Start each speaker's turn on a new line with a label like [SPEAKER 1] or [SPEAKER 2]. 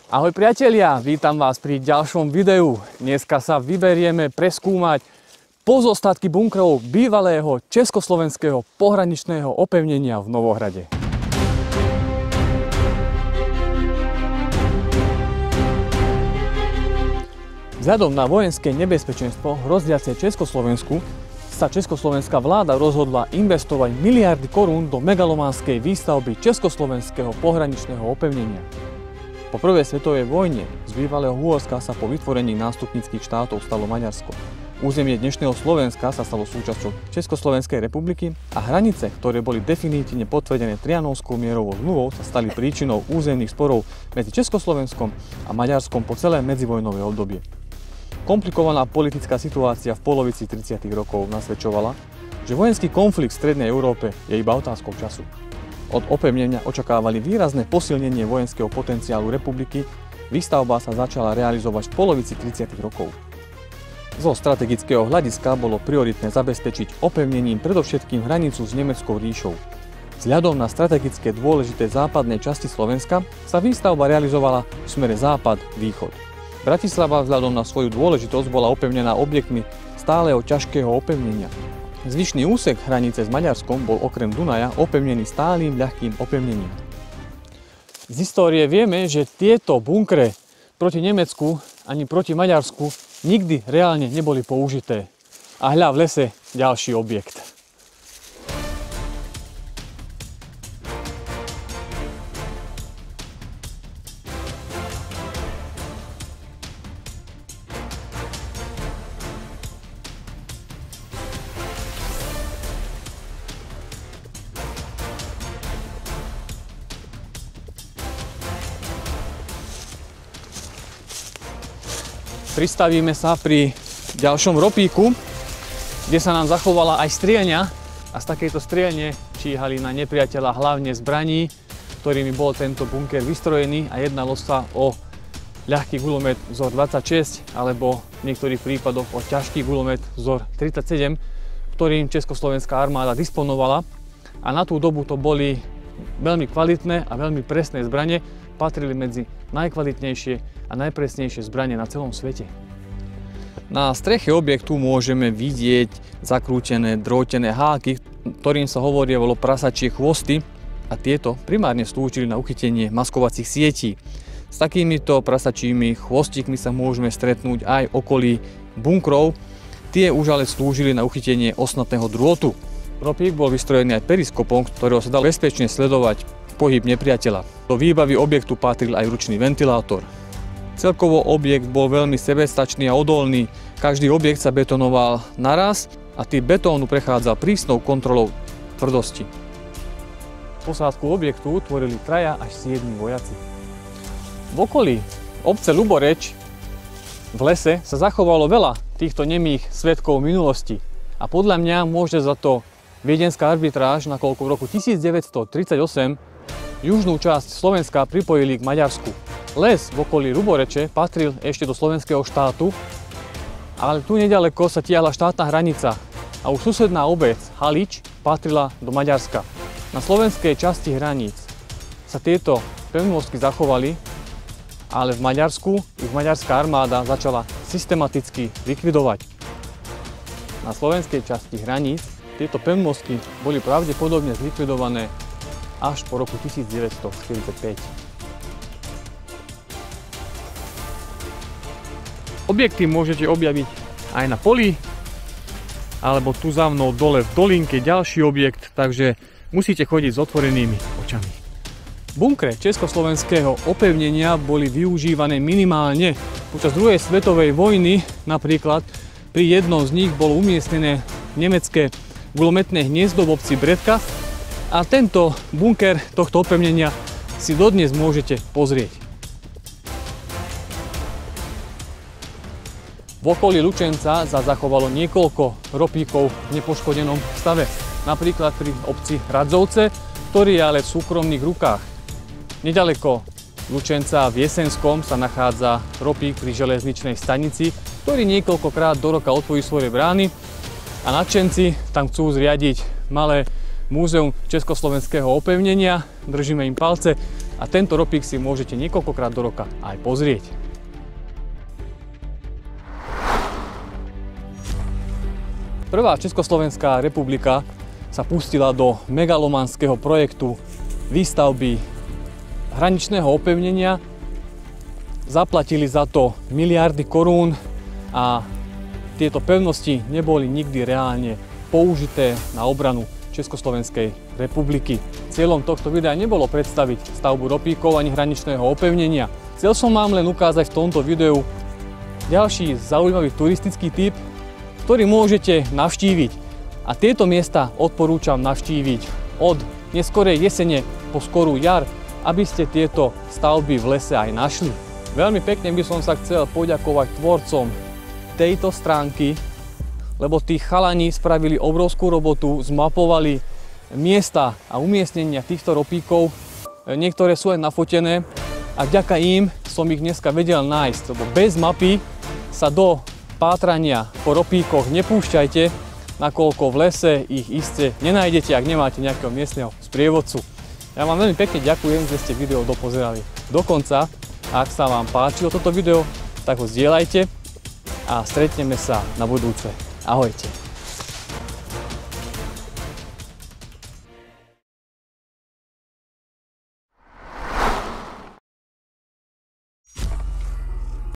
[SPEAKER 1] Ahoj priatelia, vítam vás pri ďalšom videu. Dneska sa vyberieme preskúmať pozostatky bunkrov bývalého československého pohraničného opevnenia v Novohrade. Vzhľadom na vojenské nebezpečenstvo hroziace Československu sa československá vláda rozhodla investovať miliardy korún do megalománskej výstavby československého pohraničného opevnenia. Po prvej svetovej vojne z bývalého Uhorska sa po vytvorení nástupníckych štátov stalo Maďarsko. Územie dnešného Slovenska sa stalo súčasťou Československej republiky a hranice, ktoré boli definitívne potvrdené Trianonskou mierovou zmluvou, sa stali príčinou územných sporov medzi Československom a Maďarskom po celé medzivojnové obdobie. Komplikovaná politická situácia v polovici 30. rokov nasvedčovala, že vojenský konflikt v strednej Európe je iba otázkou času. Od opevnenia očakávali výrazné posilnenie vojenského potenciálu republiky, výstavba sa začala realizovať v polovici 30. rokov. Zo strategického hľadiska bolo prioritné zabezpečiť opevnením predovšetkým hranicu s Nemeckou ríšou. Vzhľadom na strategické dôležité západnej časti Slovenska sa výstavba realizovala v smere západ-východ. Bratislava vzhľadom na svoju dôležitosť bola opevnená objektmi stáleho ťažkého opevnenia. Zvyšný úsek hranice s Maďarskom bol okrem Dunaja opevnený stálym ľahkým opevnením. Z histórie vieme, že tieto bunkre proti Nemecku ani proti Maďarsku nikdy reálne neboli použité. A hľa v lese ďalší objekt. Pristavíme sa pri ďalšom ropíku, kde sa nám zachovala aj strieľňa a z takejto strieľne číhali na nepriateľa hlavne zbraní, ktorými bol tento bunker vystrojený a jednalo sa o ľahký guľomet vzor 26 alebo v niektorých prípadoch o ťažký guľomet vzor 37, ktorým československá armáda disponovala a na tú dobu to boli veľmi kvalitné a veľmi presné zbrane, patrili medzi najkvalitnejšie a najpresnejšie zbrane na celom svete. Na streche objektu môžeme vidieť zakrútené drôtené háky, ktorým sa hovorilo prasačie chvosty a tieto primárne slúžili na uchytenie maskovacích sietí. S takýmito prasačími chvostíkmi sa môžeme stretnúť aj okolí bunkrov, tie už ale slúžili na uchytenie osnatného drôtu. Ropík bol vystrojený aj periskopom, ktorého sa dal bezpečne sledovať pohyb nepriateľa. Do výbavy objektu patril aj ručný ventilátor. Celkovo objekt bol veľmi sebestačný a odolný. Každý objekt sa betonoval naraz a typ betónu prechádzal prísnou kontrolou tvrdosti. Posádku objektu tvorili 3 až 7 vojaci. V okolí obce Ľuboreč v lese sa zachovalo veľa týchto nemých svedkov minulosti a podľa mňa môže za to viedenská arbitráž, nakoľko v roku 1938 južnú časť Slovenska pripojili k Maďarsku. Les v okolí Ľuboreče patril ešte do slovenského štátu, ale tu neďaleko sa tiahla štátna hranica a už susedná obec Halič patrila do Maďarska. Na slovenskej časti hraníc sa tieto pevnostky zachovali, ale v Maďarsku ich maďarská armáda začala systematicky likvidovať. Na slovenskej časti hraníc tieto pevnostky boli pravdepodobne zlikvidované až po roku 1945. Objekty môžete objaviť aj na poli, alebo tu za mnou dole v dolinke ďalší objekt, takže musíte chodiť s otvorenými očami. Bunkre československého opevnenia boli využívané minimálne počas druhej svetovej vojny, napríklad pri jednom z nich bolo umiestnené nemecké guľometné hniezdo v obci Bredka a tento bunker tohto opevnenia si dodnes môžete pozrieť. V okolí Lučenca sa zachovalo niekoľko ropíkov v nepoškodenom stave. Napríklad pri obci Radzovce, ktorý je ale v súkromných rukách. Nedaleko Lučenca v Jesenskom sa nachádza ropík pri železničnej stanici, ktorý niekoľkokrát do roka otvorí svoje brány a nadšenci tam chcú zriadiť malé múzeum československého opevnenia. Držíme im palce. a tento ropík si môžete niekoľkokrát do roka aj pozrieť. Prvá Československá republika sa pustila do megalomanského projektu výstavby hraničného opevnenia. Zaplatili za to miliardy korún a tieto pevnosti neboli nikdy reálne použité na obranu Československej republiky. Cieľom tohto videa nebolo predstaviť stavbu ropíkov ani hraničného opevnenia. Chcel som vám len ukázať v tomto videu ďalší zaujímavý turistický typ, ktorý môžete navštíviť. A tieto miesta odporúčam navštíviť od neskorej jesene po skorú jar, aby ste tieto stavby v lese aj našli. Veľmi pekne by som sa chcel poďakovať tvorcom tejto stránky, lebo tí chalani spravili obrovskú robotu, zmapovali miesta a umiestnenia týchto ropíkov. Niektoré sú aj nafotené a vďaka im som ich dneska vedel nájsť, lebo bez mapy sa do pátrania po ropíkoch nepúšťajte, nakoľko v lese ich iste nenájdete, ak nemáte nejakého miestneho sprievodcu. Ja vám veľmi pekne ďakujem, že ste video dopozerali do konca. Ak sa vám páčilo toto video, tak ho zdieľajte a stretneme sa na budúce. Ahojte.